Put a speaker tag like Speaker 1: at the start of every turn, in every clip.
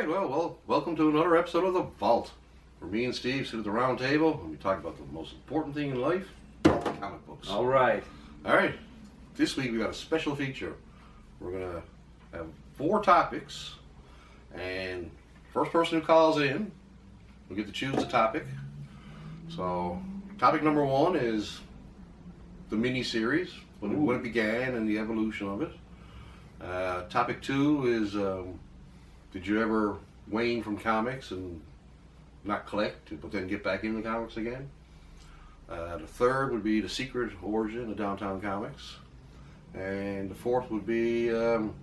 Speaker 1: well, welcome to another episode of The Vault, where me and Steve sit at the round table and we talk about the most important thing in life, comic books.
Speaker 2: All right.
Speaker 1: This week we got a special feature. We're going to have 4 topics, and first person who calls in will get to choose the topic. So, topic number 1 is the mini-series, when it began and the evolution of it. Topic 2 is, did you ever wane from comics and not collect, but then get back into comics again? The third would be the secret origin of Downtown Comics. And the fourth would be, Tom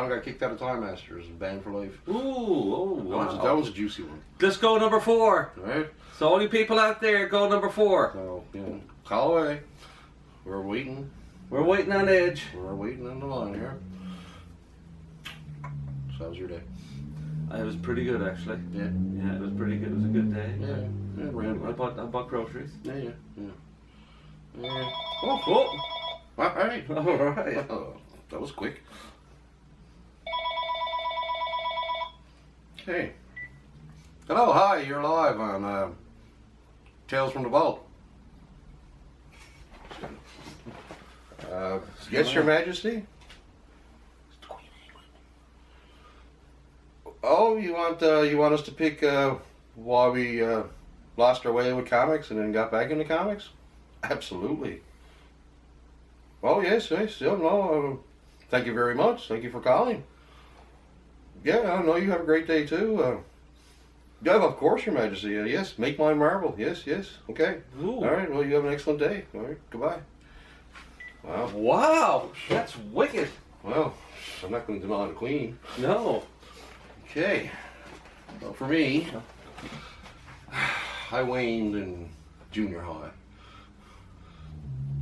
Speaker 1: got kicked out of Time Masters and banned for life.
Speaker 2: Wow.
Speaker 1: That was a juicy one.
Speaker 2: Let's go number 4.
Speaker 1: All right?
Speaker 2: So all you people out there, go number 4.
Speaker 1: So, call away. We're waiting.
Speaker 2: We're waiting on Edge.
Speaker 1: We're waiting on the line here. So how was your day?
Speaker 2: It was pretty good, actually.
Speaker 1: Yeah.
Speaker 2: Yeah, it was pretty good. It was a good day.
Speaker 1: Yeah.
Speaker 2: I bought groceries.
Speaker 1: Yeah.
Speaker 2: Oh.
Speaker 1: All right.
Speaker 2: All right.
Speaker 1: That was quick. Hey. Hello, hi, you're live on Tales from the Vault. Yes, Your Majesty? Oh, you want us to pick why we lost our way with comics and then got back into comics? Absolutely. Oh, yes, no. Thank you very much. Thank you for calling. Yeah, I know you have a great day too. Yeah, of course, Your Majesty. Yes, make mine marble. Yes. Okay.
Speaker 2: Ooh.
Speaker 1: All right. Well, you have an excellent day. All right. Goodbye.
Speaker 2: Wow, that's wicked.
Speaker 1: Well, I'm not going to deny the Queen.
Speaker 2: No.
Speaker 1: Okay. Well, for me, I waned in junior high.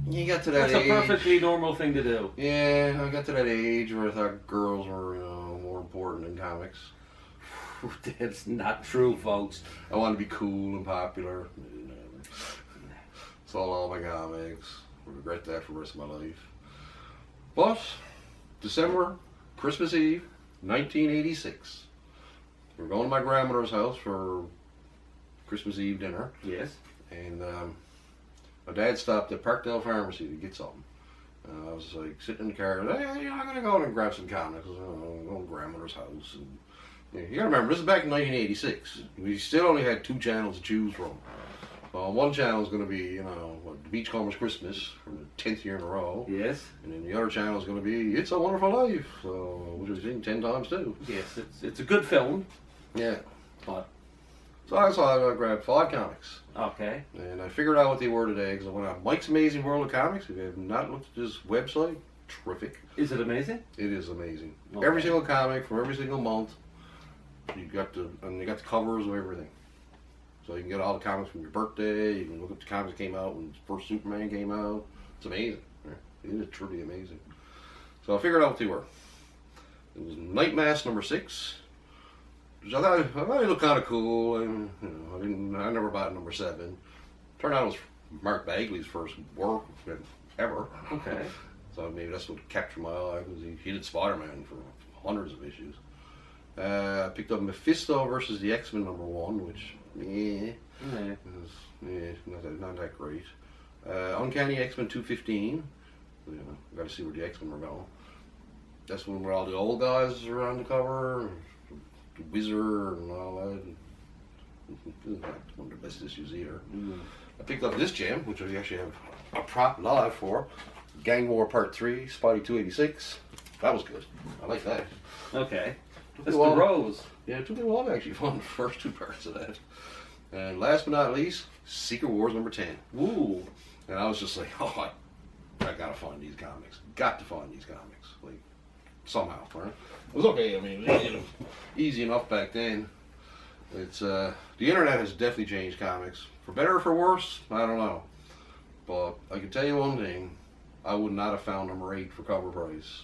Speaker 1: You got to that
Speaker 2: That's
Speaker 1: age.
Speaker 2: a perfectly normal thing to do.
Speaker 1: Yeah, I got to that age where I thought girls were, more important than comics.
Speaker 2: That's not true, folks.
Speaker 1: I wanted to be cool and popular. Sold all my comics. I regret that for the rest of my life. But December, Christmas Eve, 1986. We were going to my grandmother's house for Christmas Eve dinner.
Speaker 2: Yes.
Speaker 1: And my dad stopped at Parkdale Pharmacy to get something. I was like sitting in the car, hey, I'm going to go and grab some comics. I'm going to grandmother's house. And, you got to remember, this is back in 1986. We still only had 2 channels to choose from. One channel is going to be, The Beachcombers Christmas from the 10th year in a row.
Speaker 2: Yes.
Speaker 1: And then the other channel is going to be It's a Wonderful Life, which we've seen 10 times too.
Speaker 2: Yes, it's a good film.
Speaker 1: Yeah.
Speaker 2: But
Speaker 1: So I grabbed 5 comics.
Speaker 2: okay.
Speaker 1: And I figured out what they were today because I went on Mike's Amazing World of Comics. If you have not looked at this website, terrific.
Speaker 2: Is it amazing?
Speaker 1: It is amazing.
Speaker 2: Okay.
Speaker 1: Every single comic from every single month. You got the covers of everything. So you can get all the comics from your birthday. You can look at the comics that came out when the first Superman came out. It's amazing. It is truly amazing. So I figured out what they were. It was Night Mask number 6. Which I thought it looked kind of cool. And, I never bought number 7. Turned out it was Mark Bagley's first work ever.
Speaker 2: Okay.
Speaker 1: So maybe that's what captured my eye, because he did Spider-Man for hundreds of issues. I picked up Mephisto versus the X-Men number 1, which, not that great. Uncanny X-Men 215. Got to see where the X-Men were going. That's when where all the old guys are on the cover, the Wizard and all that. It's not one of the best issues either. I picked up this gem, which we actually have a prop live for. Gang War Part 3, Spidey 286. That was good. I like that.
Speaker 2: Okay. That's the Rose.
Speaker 1: Yeah, it took me a while to actually find the first 2 parts of that. And last but not least, Secret Wars number 10.
Speaker 2: Ooh.
Speaker 1: And I was just like, I gotta find these comics. Got to find these comics. Like, somehow, right? It was okay, it was easy enough back then. It's, the internet has definitely changed comics. For better or for worse, I don't know. But I can tell you one thing, I would not have found number 8 for cover price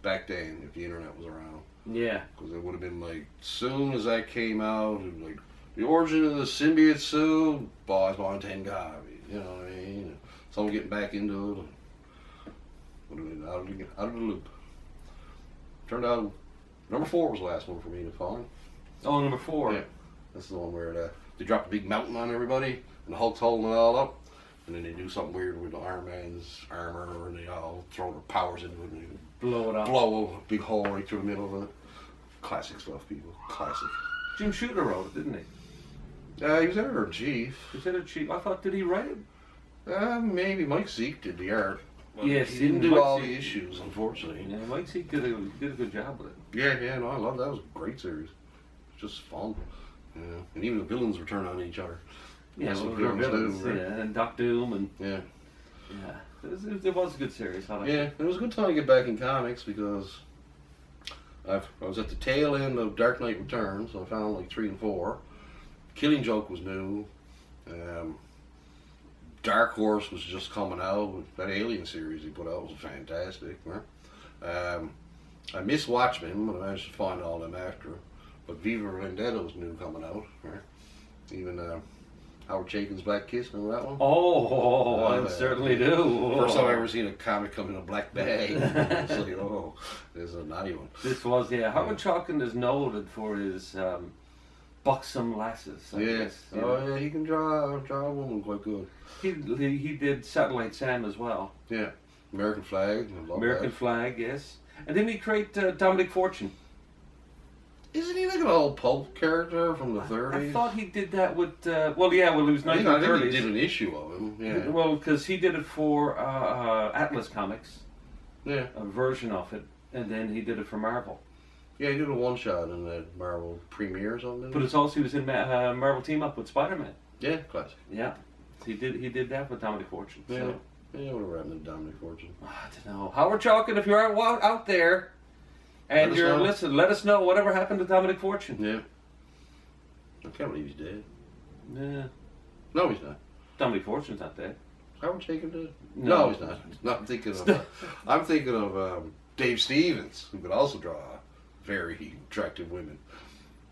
Speaker 1: back then if the internet was around.
Speaker 2: Yeah.
Speaker 1: Because it would have been like, soon as that came out, it was like, the origin of the symbiote suit, boys buying 10 copies, you know what I mean? Someone getting back into it, would have been out of the loop. Turned out Number 4 was the last one for me to find.
Speaker 2: Oh, number 4.
Speaker 1: Yeah. This is the one where they drop a big mountain on everybody, and the Hulk's holding it all up, and then they do something weird with the Iron Man's armor, and they all throw their powers into it, and they
Speaker 2: Blow it up.
Speaker 1: blow a big hole right through the middle of it. Classic stuff, people. Classic.
Speaker 2: Jim Shooter wrote it, didn't he?
Speaker 1: He was editor-in-chief.
Speaker 2: Is that a cheap? I thought, did he write it?
Speaker 1: Maybe Mike Zeke did the art.
Speaker 2: Yes,
Speaker 1: he didn't do
Speaker 2: Mike
Speaker 1: all
Speaker 2: Zeke-
Speaker 1: the issues, unfortunately.
Speaker 2: Yeah, Mike Zeke did a good job with it.
Speaker 1: Yeah, no, I love that. It was a great series. It's just fun. Yeah. And even the villains would turn on each other.
Speaker 2: Yeah,
Speaker 1: That's
Speaker 2: well,
Speaker 1: what
Speaker 2: they're
Speaker 1: villains
Speaker 2: villains,
Speaker 1: do, right?
Speaker 2: yeah, and Doc Doom, and
Speaker 1: Yeah.
Speaker 2: it was a good series. I liked
Speaker 1: Yeah,
Speaker 2: it.
Speaker 1: it was a good time to get back in comics because I was at the tail end of Dark Knight Returns, so I found like 3 and 4. Killing Joke was new. Dark Horse was just coming out. That Alien series he put out was fantastic. Right? I missed Watchmen, but I managed to find all them after. But Viva Vendetta was new coming out. Right? Even Howard Chaykin's Black Kiss, remember that one?
Speaker 2: Oh, I certainly do.
Speaker 1: First time I ever seen a comic come in a black bag. It's like, oh, there's a naughty one.
Speaker 2: This was, Howard Chalkin is noted for his buxom lasses. I guess, you know.
Speaker 1: Oh yeah, he can draw a woman quite good.
Speaker 2: He did Satellite Sam as well.
Speaker 1: Yeah, American Flag. I love
Speaker 2: American
Speaker 1: that.
Speaker 2: Flag, yes. And didn't he create Dominic Fortune?
Speaker 1: Isn't he like an old pulp character from the
Speaker 2: I
Speaker 1: 30s?
Speaker 2: thought he did that with, it was
Speaker 1: I think
Speaker 2: 1930s.
Speaker 1: he did an issue of him. Yeah,
Speaker 2: Well, because he did it for Atlas Comics,
Speaker 1: yeah,
Speaker 2: a version of it, and then he did it for Marvel.
Speaker 1: yeah. He did a one shot in that Marvel premiere or something.
Speaker 2: But it's also he was in Marvel Team Up with Spider-Man.
Speaker 1: Yeah, classic.
Speaker 2: Yeah, he did that with Dominic Fortune.
Speaker 1: Yeah,
Speaker 2: So.
Speaker 1: yeah. Whatever happened to Dominic Fortune?
Speaker 2: I don't know. Howard Chalkin, if you're out there and
Speaker 1: Let us
Speaker 2: you're
Speaker 1: know.
Speaker 2: listening, let us know whatever happened to Dominic Fortune.
Speaker 1: Yeah. I can't believe he's dead.
Speaker 2: Yeah.
Speaker 1: No, he's not.
Speaker 2: Dominic Fortune's not dead.
Speaker 1: Howard Chaykin dead?
Speaker 2: No.
Speaker 1: No, he's not. No, I'm thinking of Dave Stevens, who could also draw very attractive women.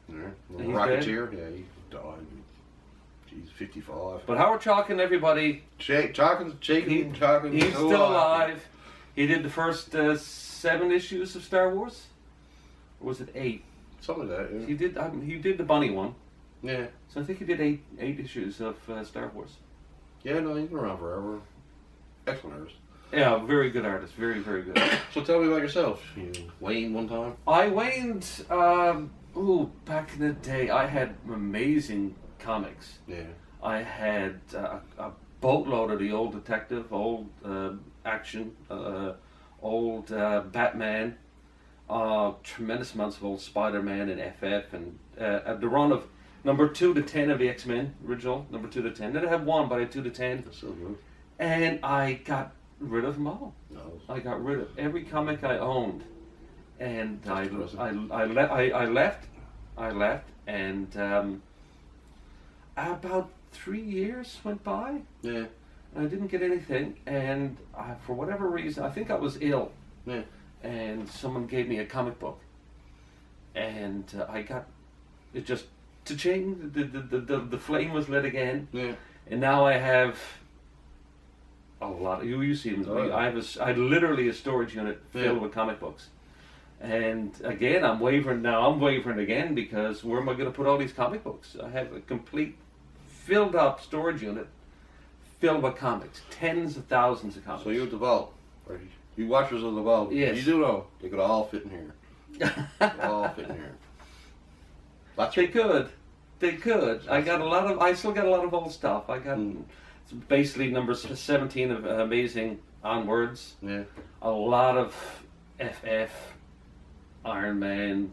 Speaker 1: Yeah.
Speaker 2: He's
Speaker 1: Rocketeer, yeah, he died. He's 55.
Speaker 2: But Howard Chalkin, everybody,
Speaker 1: Chalkin,
Speaker 2: he's still alive. He did the first 7 issues of Star Wars. Or was it 8?
Speaker 1: Something like that, yeah.
Speaker 2: He did the bunny one.
Speaker 1: Yeah.
Speaker 2: So I think he did 8 issues of Star Wars.
Speaker 1: Yeah, no, he's been around forever. Excellent artist.
Speaker 2: Yeah, very good artist. Very, very good.
Speaker 1: So tell me about yourself. You Wayne one time?
Speaker 2: I waned, back in the day, I had amazing comics.
Speaker 1: Yeah.
Speaker 2: I had a boatload of the old detective, old action, old Batman, tremendous amounts of old Spider-Man and FF, and the run of number 2 to 10 of the X-Men, original, number 2 to 10. Then I had 1, but I had 2 to 10.
Speaker 1: That's so good.
Speaker 2: And I got rid of them all.
Speaker 1: No.
Speaker 2: I got rid of every comic I owned, and
Speaker 1: That's impressive.
Speaker 2: I left, and about 3 years went by,
Speaker 1: Yeah.
Speaker 2: and I didn't get anything, and for whatever reason, I think I was ill,
Speaker 1: Yeah.
Speaker 2: and someone gave me a comic book, and I got it just to change. The flame was lit again,
Speaker 1: Yeah.
Speaker 2: and now I have a lot. You see them.
Speaker 1: Oh, yeah.
Speaker 2: I literally a storage unit filled
Speaker 1: Yeah.
Speaker 2: with comic books. And again, I'm wavering now. I'm wavering again because where am I going to put all these comic books? I have a complete filled up storage unit filled with comics, tens of thousands of comics.
Speaker 1: So you're at the vault. Right? You watchers of the vault.
Speaker 2: Yes.
Speaker 1: You do know they could all fit in here. They could all fit in here. Lots
Speaker 2: They could. I got a lot of. I still got a lot of old stuff. I got basically number 17 of Amazing onwards.
Speaker 1: Yeah.
Speaker 2: A lot of FF, Iron Man,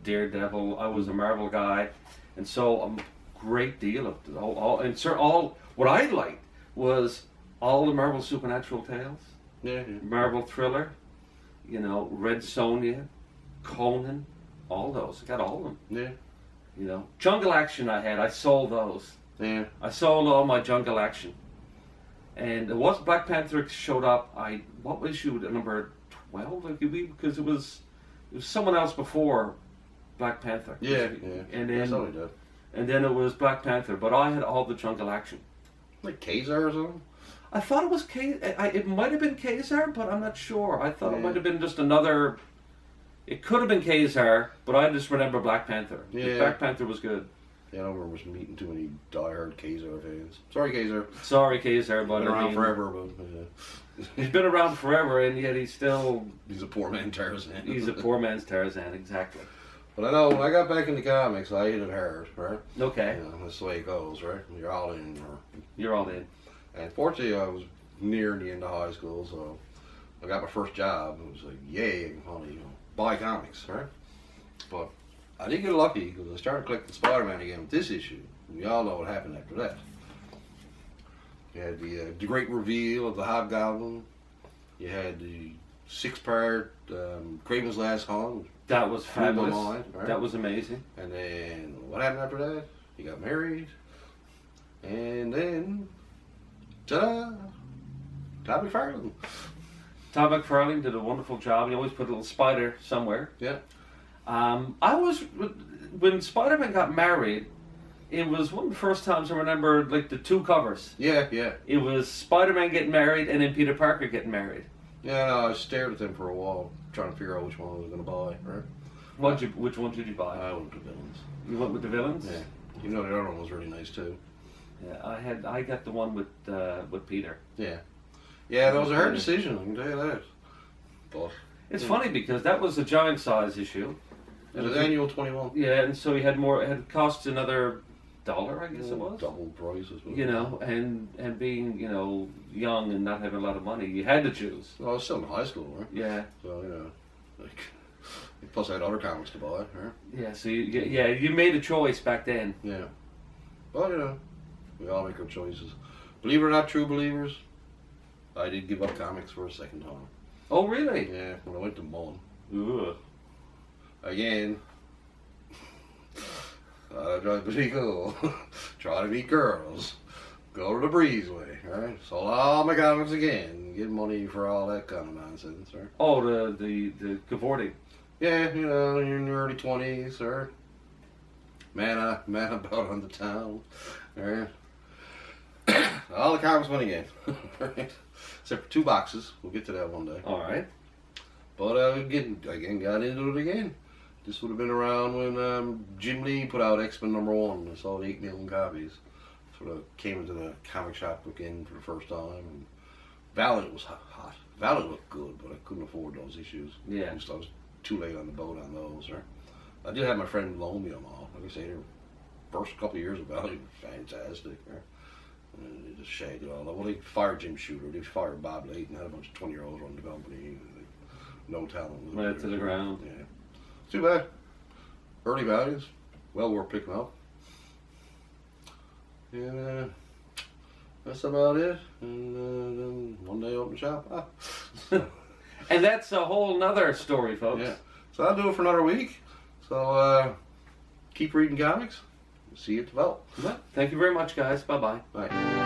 Speaker 2: Daredevil. I was a Marvel guy, and so a great deal of all. What I liked was all the Marvel Supernatural tales,
Speaker 1: Yeah.
Speaker 2: Marvel Thriller, Red Sonja, Conan, all those. I got all of them.
Speaker 1: Yeah.
Speaker 2: Jungle Action I sold those.
Speaker 1: Yeah.
Speaker 2: I sold all my Jungle Action. And once Black Panther showed up, what issue number 12? Because it was someone else before Black Panther.
Speaker 1: Yeah.
Speaker 2: And
Speaker 1: That's
Speaker 2: then
Speaker 1: all he did.
Speaker 2: it was Black Panther, but I had all the Jungle Action.
Speaker 1: Like Kazar or something?
Speaker 2: I thought it was it might have been Kazar, but I'm not sure. I thought it
Speaker 1: Yeah.
Speaker 2: might have been just another It could have been Kazar, but I just remember Black Panther.
Speaker 1: Yeah.
Speaker 2: Black Panther was good.
Speaker 1: Yeah, I don't remember meeting too many diehard Kazar fans. Sorry, Kazar.
Speaker 2: Sorry, Kazar, but
Speaker 1: Been around
Speaker 2: I mean,
Speaker 1: forever, but
Speaker 2: he's been around forever, and yet he's still
Speaker 1: he's a poor man Tarzan.
Speaker 2: he's a poor man's Tarzan, exactly.
Speaker 1: But I know when I got back into comics, I hit it hard, right?
Speaker 2: Okay,
Speaker 1: You know, that's the way it goes, right? You're all in.
Speaker 2: you're all in.
Speaker 1: And fortunately, I was near the end of high school, so I got my first job. It was like, yay, I can finally, buy comics, right? But I did get lucky because I started collecting Spider-Man again with this issue. We all know what happened after that. You had the great reveal of the Hobgoblin. You had the 6-part Craven's Last Hunt.
Speaker 2: That was
Speaker 1: Blew my
Speaker 2: fabulous.
Speaker 1: mind, right?
Speaker 2: That was amazing.
Speaker 1: And then what happened after that? He got married. And then, ta-da! Todd McFarlane.
Speaker 2: Todd McFarlane did a wonderful job. He always put a little spider somewhere.
Speaker 1: Yeah.
Speaker 2: When Spider-Man got married, it was one of the first times I remember like the two covers.
Speaker 1: Yeah, yeah.
Speaker 2: It was Spider-Man getting married and then Peter Parker getting married.
Speaker 1: Yeah, no, I stared at them for a while, trying to figure out which one I was going to buy, right?
Speaker 2: Which one did you buy?
Speaker 1: I went with the villains.
Speaker 2: You went with the villains?
Speaker 1: Yeah. You know, the other one was really nice, too.
Speaker 2: Yeah, I got the one with Peter.
Speaker 1: Yeah. Yeah, that was a hard decision, I can tell you that. But
Speaker 2: It's funny because that was a giant size issue.
Speaker 1: it was annual 21.
Speaker 2: Yeah, and so he had more. It had cost another $1, I guess it was.
Speaker 1: Double price as well.
Speaker 2: You know, and being young and not having a lot of money, you had to choose.
Speaker 1: Well, I was still in high school, right?
Speaker 2: Yeah,
Speaker 1: So, like, plus I had other comics to buy, right?
Speaker 2: yeah. So you made a choice back then.
Speaker 1: Yeah. Well, we all make our choices. Believe it or not, true believers, I did give up comics for a second time.
Speaker 2: Oh, really?
Speaker 1: Yeah, when I went to Mullen.
Speaker 2: Ugh.
Speaker 1: Again, try to be cool. Try to meet girls. Go to the Breezeway, right? Sold all my comics again. Get money for all that kind of nonsense, right?
Speaker 2: Oh, the cavorting.
Speaker 1: Yeah, you're in your early 20s, right? Man about on the town, right? All the comics went again, right? Except for 2 boxes. We'll get to that one day.
Speaker 2: All right.
Speaker 1: But got into it again. This would have been around when Jim Lee put out X-Men #1. I sold 8 million copies. Sort of came into the comic shop again for the first time. And Valiant was hot. Valiant looked good, but I couldn't afford those issues.
Speaker 2: Yeah.
Speaker 1: I was too late on the boat on those. Right? I did have my friend loan me them all. Like I say, the first couple of years of Valiant was fantastic. Right? And they just shagged it all up. Well, they fired Jim Shooter. They fired Bob Layton. Had a bunch of 20-year-olds running the company. No talent.
Speaker 2: Right to the ground.
Speaker 1: Yeah. Too bad. Early values. Well worth picking up. And that's about it. And then one day open shop.
Speaker 2: And that's a whole nother story, folks.
Speaker 1: Yeah. So I'll do it for another week. So keep reading comics. See it develop.
Speaker 2: Well, thank you very much, guys. Bye-bye.
Speaker 1: Bye.